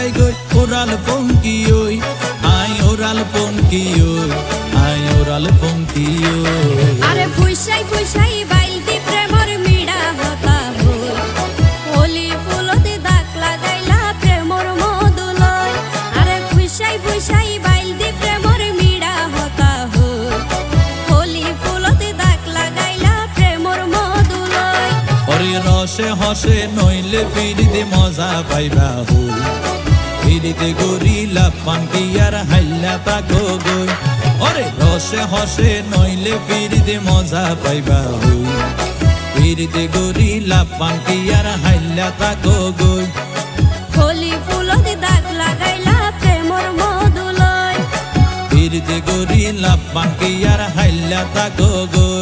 যাই গই ওরাল পঙ্কি ওই আই ওরাল পঙ্কি ওই আই ওরাল পঙ্কি ওই আরে ফুইসাই ফুইসাই বাইলতি প্রেমর মিড়া হতা হই হোলি ফুলতে দাগ লাগাইলা প্রেমর মধুলয় আরে ফুইসাই ফুইসাই বাইলতি প্রেমর মিড়া হতা হই হোলি ফুলতে দাগ লাগাইলা প্রেমর মধুলয় ওরে রসে হসে নইলে ফিরিতে মজা পাইবা হই ফিরিতে গরিলা পাঙ্কি আর হাইলা তাকো গই ওরে রসে হসে নইলে ফিরিতে মজা পাইবা হই ফিরিতে গরিলা পাঙ্কি আর হাইলা তাকো গই হোলি ফুলতে দাগ লাগাইলা প্রেমর মধুলয় ফিরিতে গরিলা পাঙ্কি আর হাইলা তাকো গই